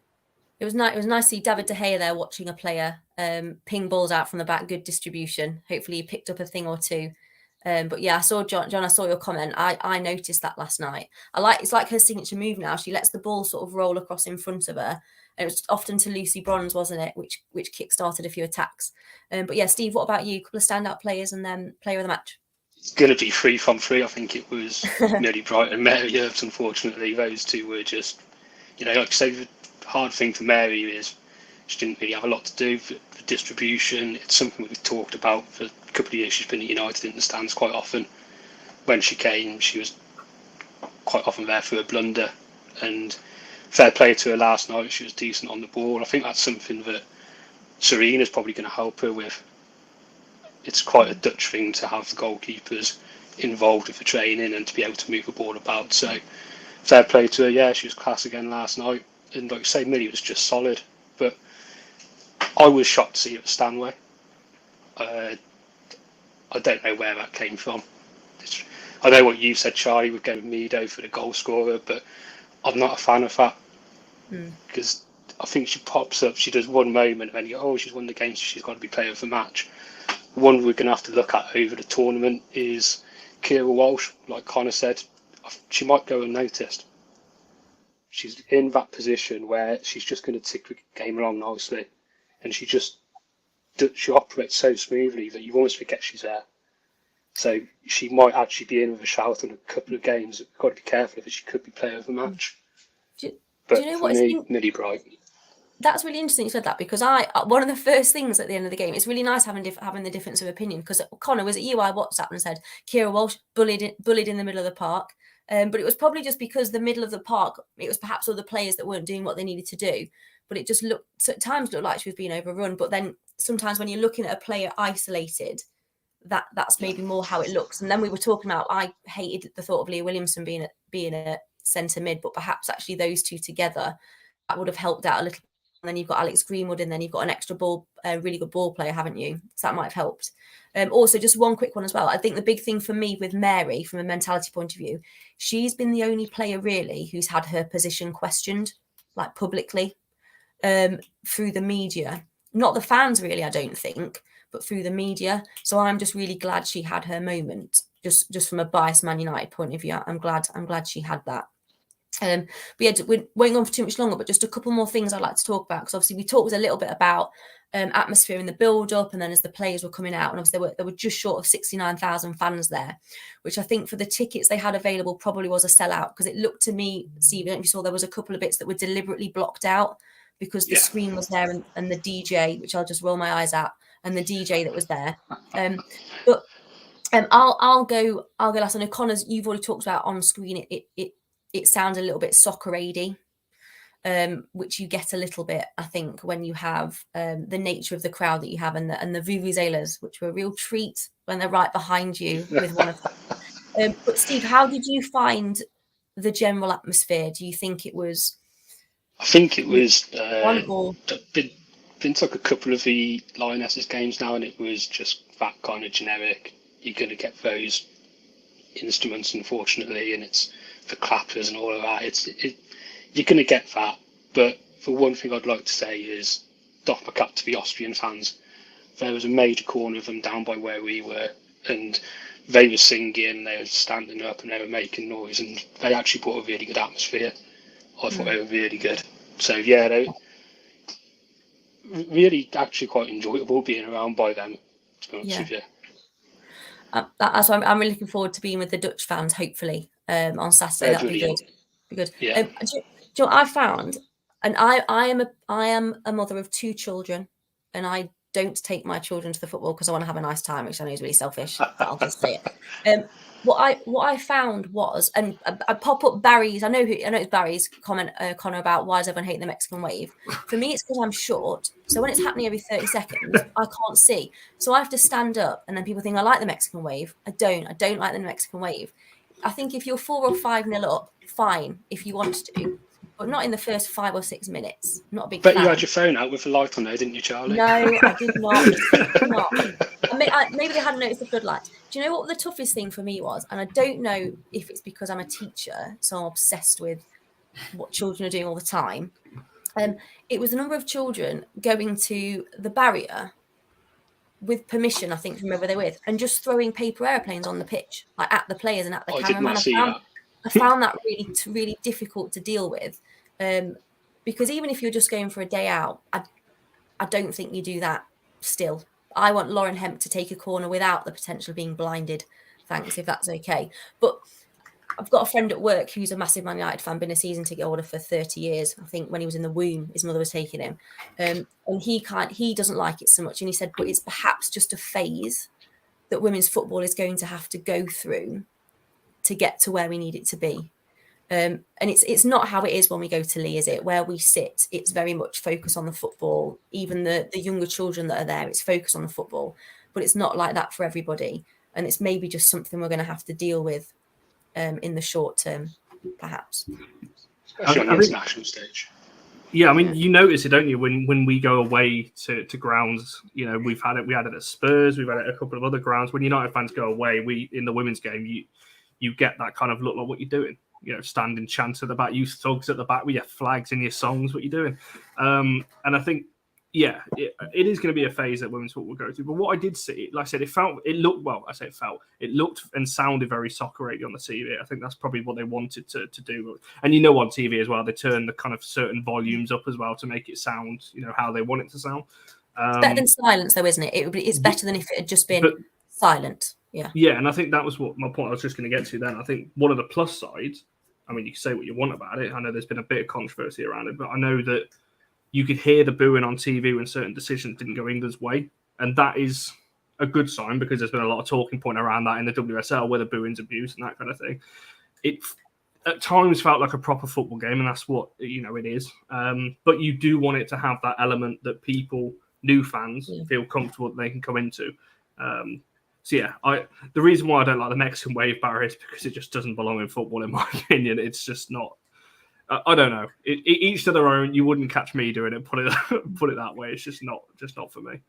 It was nice. It was nice to see David De Gea there watching a player ping balls out from the back. Good distribution. Hopefully, he picked up a thing or two. But yeah, I saw John. I saw your comment. I noticed that last night. It's like her signature move now. She lets the ball sort of roll across in front of her. And it was often to Lucy Bronze, wasn't it? Which kick-started a few attacks. But yeah, Steve, what about you? A couple of standout players and then player of the match. It's going to be 3 from 3. I think it was Millie Bright and Mary Herbs. Unfortunately, those two were just, like I say, the hard thing for Mary is she didn't really have a lot to do for distribution. It's something we've talked about for a couple of years. She's been at United in the stands quite often. When she came, she was quite often there for a blunder. And fair play to her last night. She was decent on the ball. I think that's something that Serena's probably going to help her with. It's quite a Dutch thing to have the goalkeepers involved with the training and to be able to move the ball about. So fair play to her. Yeah, she was class again last night. And like I say, Millie was just solid. But I was shocked to see it at Stanway. I don't know where that came from. I know what you said, Charlie, with going with Mead for the goal scorer, but I'm not a fan of that. Because I think she pops up, she does one moment, and then you go, she's won the game, so she's got to be player of the match. One we're going to have to look at over the tournament is Kira Walsh. Like Connor said, she might go unnoticed. She's in that position where she's just going to tick the game along nicely, and she operates so smoothly that you almost forget she's there. So she might actually be in with a shout in a couple of games. We've got to be careful if she could be player of the match. But do you know for me, Millie Bright. That's really interesting you said that, because one of the first things at the end of the game, it's really nice having the difference of opinion, because Connor, was it you I WhatsApped and said Kira Walsh bullied in the middle of the park, but it was probably just because the middle of the park, it was perhaps all the players that weren't doing what they needed to do, but it just at times looked like she was being overrun. But then sometimes when you're looking at a player isolated, that's maybe more how it looks. And then we were talking about, I hated the thought of Leah Williamson being a centre mid, but perhaps actually those two together, that would have helped out a little. And then you've got Alex Greenwood, and then you've got an extra really good ball player, haven't you? So that might have helped. Also, just one quick one as well. I think the big thing for me with Mary, from a mentality point of view, she's been the only player really who's had her position questioned, like publicly, through the media. Not the fans really, I don't think, but through the media. So I'm just really glad she had her moment. Just from a biased Man United point of view, I'm glad she had that. But yeah, we won't go on for too much longer, but just a couple more things I'd like to talk about, because obviously we talked a little bit about atmosphere in the build-up, and then as the players were coming out, and obviously there were just short of 69,000 fans there, which I think for the tickets they had available probably was a sellout, because it looked to me, Steve, I don't know if you saw, there was a couple of bits that were deliberately blocked out because the screen was there, and the DJ, which I'll just roll my eyes at, and the DJ that was there. But I'll go last. I know Connor's, you've already talked about on screen. It sounds a little bit soccer-aidy, which you get a little bit, I think, when you have the nature of the crowd that you have, and the vuvuzelas, which were a real treat when they're right behind you with one of them. But Steve, how did you find the general atmosphere? Do you think it was? I think it was. Been to like a couple of the Lionesses games now, and it was just that kind of generic. You're going to get those instruments, unfortunately, and it's the clappers and all of that. You're going to get that. But for one thing I'd like to say is, doff my cap to the Austrian fans. There was a major corner of them down by where we were, and they were singing, they were standing up, and they were making noise, and they actually brought a really good atmosphere. I thought they were really good. So yeah, really actually quite enjoyable being around by them, to be honest with you. That's why I'm really looking forward to being with the Dutch fans, hopefully, on Saturday. They're That'd brilliant. be good. Yeah. Do you know what I found? And I am a mother of 2 children, and I don't take my children to the football because I want to have a nice time, which I know is really selfish, but I'll just say it. What I found was, and I pop up Barry's. I know it's Barry's comment, Connor, about why does everyone hate the Mexican wave. For me, it's because I'm short. So when it's happening every 30 seconds, I can't see. So I have to stand up, and then people think I like the Mexican wave. I don't like the Mexican wave. I think if you're 4 or 5-0 up, fine if you want to, but not in the first 5 or 6 minutes. Not a big But fan. you had your phone out with a light on there, didn't you, Charlie? No, I did not. Maybe they hadn't noticed the floodlights. Do you know what the toughest thing for me was? And I don't know if it's because I'm a teacher, so I'm obsessed with what children are doing all the time. It was the number of children going to the barrier with permission, I think, from whoever they're with, and just throwing paper airplanes on the pitch, like at the players and at the cameraman. I found that really difficult to deal with, because even if you're just going for a day out, I don't think you do that still. I want Lauren Hemp to take a corner without the potential of being blinded. Thanks, if that's okay. But I've got a friend at work who's a massive Man United fan, been a season ticket holder for 30 years. I think when he was in the womb, his mother was taking him. And he doesn't like it so much. And he said, but it's perhaps just a phase that women's football is going to have to go through to get to where we need it to be. And it's not how it is when we go to Lee, is it? Where we sit, it's very much focus on the football. Even the younger children that are there, it's focus on the football. But it's not like that for everybody. And it's maybe just something we're going to have to deal with in the short term, perhaps. Especially on the international stage. Yeah, I mean, you notice it, don't you, when we go away to grounds? You know, we had it at Spurs, we've had it at a couple of other grounds. When United fans go away, in the women's game, you get that kind of look like what you're doing. You know, standing chants at the back, you thugs at the back with your flags and your songs, what you're doing. And I think, yeah, it is going to be a phase that women's football will go through. But what I did see, like I said, it looked and sounded very soccer-y on the TV. I think that's probably what they wanted to do. And on TV as well, they turn the kind of certain volumes up as well to make it sound, how they want it to sound. It's better than silence, though, isn't it? It's better than if it had just been silent. Yeah. Yeah, and I think that was what my point I was just going to get to then. I think one of the plus sides, I mean, you can say what you want about it. I know there's been a bit of controversy around it, but I know that you could hear the booing on TV when certain decisions didn't go England's way. And that is a good sign because there's been a lot of talking point around that in the WSL, where the booing's abuse and that kind of thing. It at times felt like a proper football game, and that's what, it is. But you do want it to have that element that people, new fans, feel comfortable that they can come into. So yeah, the reason why I don't like the Mexican wave, Barry, is because it just doesn't belong in football, in my opinion. It's just not. I don't know. Each to their own. You wouldn't catch me doing it. Put it that way. It's just not for me.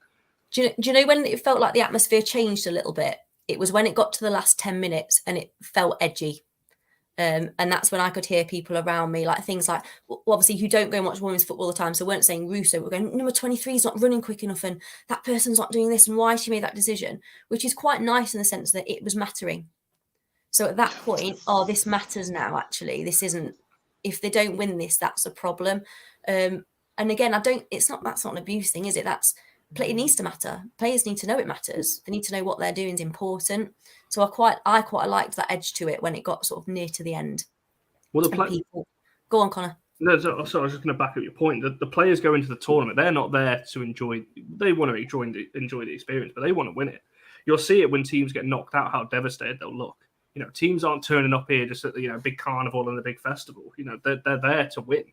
Do you know when it felt like the atmosphere changed a little bit? It was when it got to the last 10 minutes and it felt edgy. And that's when I could hear people around me, like things like, well, obviously, who don't go and watch women's football all the time, so weren't saying Russo, we're going, number 23 is not running quick enough, and that person's not doing this, and why she made that decision, which is quite nice in the sense that it was mattering. So at that point, this matters now, actually. This isn't, if they don't win this, that's a problem. And again, that's not an abuse thing, is it? It needs to matter. Players need to know it matters. They need to know what they're doing is important. So I quite liked that edge to it when it got sort of near to the end. Well, people go on, Connor. No, so I was just going to back up your point. The players go into the tournament. They're not there to enjoy. They want to enjoy the experience, but they want to win it. You'll see it when teams get knocked out, how devastated they'll look. Teams aren't turning up here just at the big carnival and the big festival. They're there to win.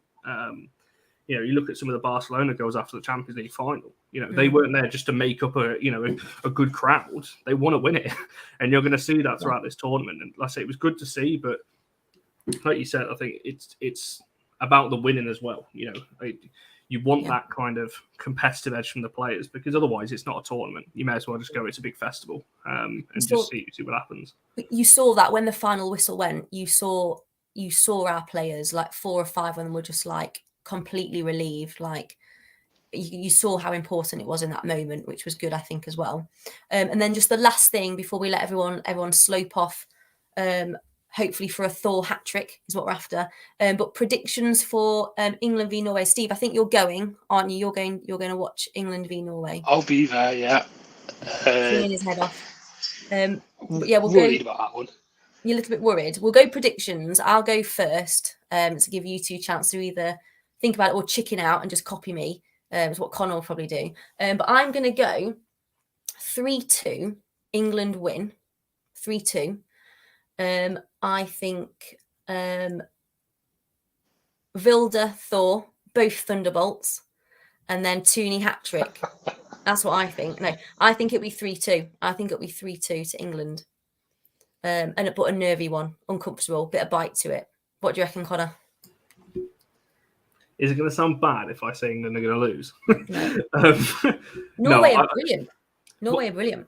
You look at some of the Barcelona goals after the Champions League final. They weren't there just to make up a good crowd. They want to win it, and you're going to see that throughout this tournament. And like I say, it was good to see, but like you said, I think it's about the winning as well. You want that kind of competitive edge from the players, because otherwise it's not a tournament. You may as well just go, it's a big festival, and just see what happens. You saw that when the final whistle went. You saw our players, like 4 or 5 of them were just like completely relieved. Like you saw how important it was in that moment, which was good, I think, as well. And then just the last thing before we let everyone slope off. hopefully for a Thor hat trick is what we're after. But predictions for England v Norway. Steve, I think you're going, aren't you? You're going to watch England v Norway. I'll be there, yeah. Singing his head off. But yeah, we'll worried go. about that one. You're a little bit worried. We'll go predictions. I'll go first to give you two a chance to either think about it or chicken out and just copy me. Is what Connor will probably do. But I'm going to go 3-2. England win 3-2. I think Vilda, Thor, both thunderbolts, and then Tooney hat trick. That's what I think. No, I think it'll be 3-2. I think it'll be 3-2 to England. But a nervy one, uncomfortable, bit of bite to it. What do you reckon, Connor? Is it going to sound bad if I say England are going to lose? No. Norway are brilliant. Norway are brilliant.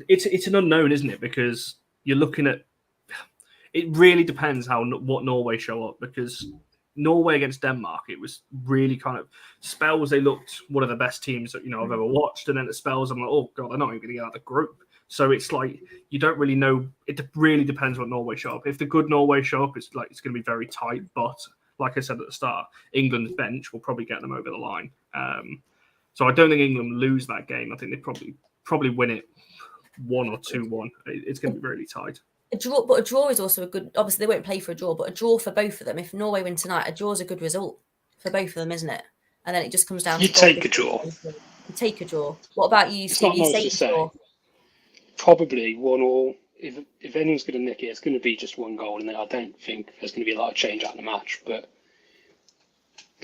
It's an unknown, isn't it? Because you're looking at. It really depends what Norway show up, because Norway against Denmark, it was really kind of spells. They looked one of the best teams that I've ever watched, and then at spells I'm like, oh god, they're not even going to get out of the group. So it's like you don't really know. It really depends what Norway show up. If the good Norway show up, it's going to be very tight. But like I said at the start, England's bench will probably get them over the line. So I don't think England lose that game. I think they probably win it 1 or 2-1. It's going to be really tight. A draw is also a good. Obviously, they won't play for a draw, but a draw for both of them. If Norway win tonight, a draw is a good result for both of them, isn't it? And then it just comes down to take a draw. You take a draw. What about you, Steve? You say draw. Probably 1-1. If anyone's going to nick it, it's going to be just one goal, and then I don't think there's going to be a lot of change out in the match. But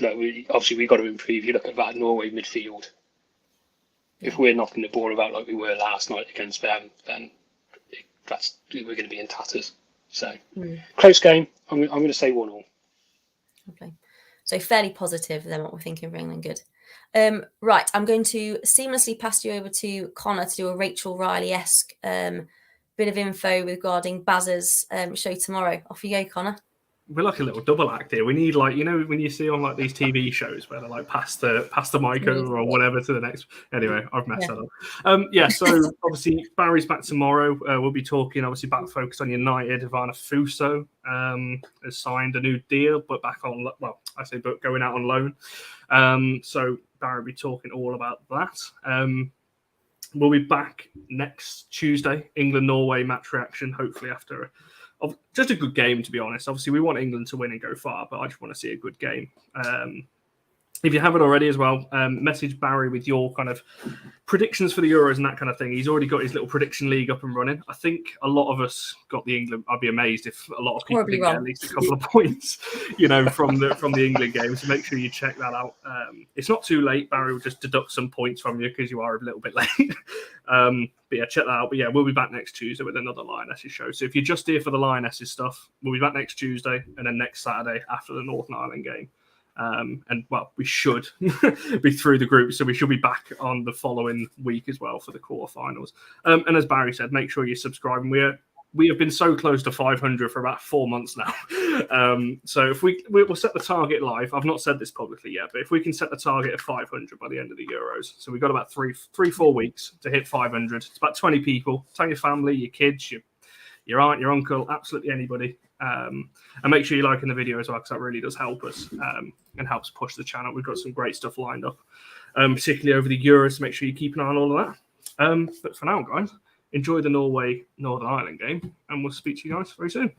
look, obviously we've got to improve. You look at that Norway midfield. If we're knocking the ball about like we were last night against them, then we're going to be in tatters. So close game. I'm going to say 1-1. Okay. So fairly positive then what we're thinking for England. Good. Right, I'm going to seamlessly pass you over to Connor to do a Rachel Riley-esque bit of info regarding Baz's show tomorrow. Off you go, Connor. We're like a little double act here. We need when you see on these TV shows where they pass the mic over or whatever to the next. Anyway, I've messed that up. So obviously Barry's back tomorrow. We'll be talking obviously back focused on United. Ivana Fuso has signed a new deal, but back on but going out on loan. So Barry will be talking all about that. We'll be back next Tuesday. England-Norway match reaction. Hopefully after. Just a good game, to be honest. Obviously, we want England to win and go far, but I just want to see a good game. If you haven't already as well, message Barry with your kind of predictions for the Euros and that kind of thing. He's already got his little prediction league up and running. I think a lot of us got the England. I'd be amazed if a lot of people didn't get at least a couple of points, from the England game. So make sure you check that out. It's not too late. Barry will just deduct some points from you because you are a little bit late. But yeah, check that out. But yeah, we'll be back next Tuesday with another Lionesses show. So if you're just here for the Lionesses stuff, we'll be back next Tuesday and then next Saturday after the Northern Ireland game. We should be through the group, so we should be back on the following week as well for the quarterfinals. And as Barry said, make sure you subscribe. And we have been so close to 500 for about 4 months now. So if we'll set the target live. I've not said this publicly yet, but if we can set the target at 500 by the end of the Euros, so we've got about 3-4 weeks to hit 500. It's about 20 people. Tell your family, your kids, your aunt, your uncle, absolutely anybody. And make sure you're liking the video as well, because that really does help us and helps push the channel. We've got some great stuff lined up, particularly over the Euros, so make sure you keep an eye on all of that. But for now, guys, enjoy the Norway-Northern Ireland game, and we'll speak to you guys very soon.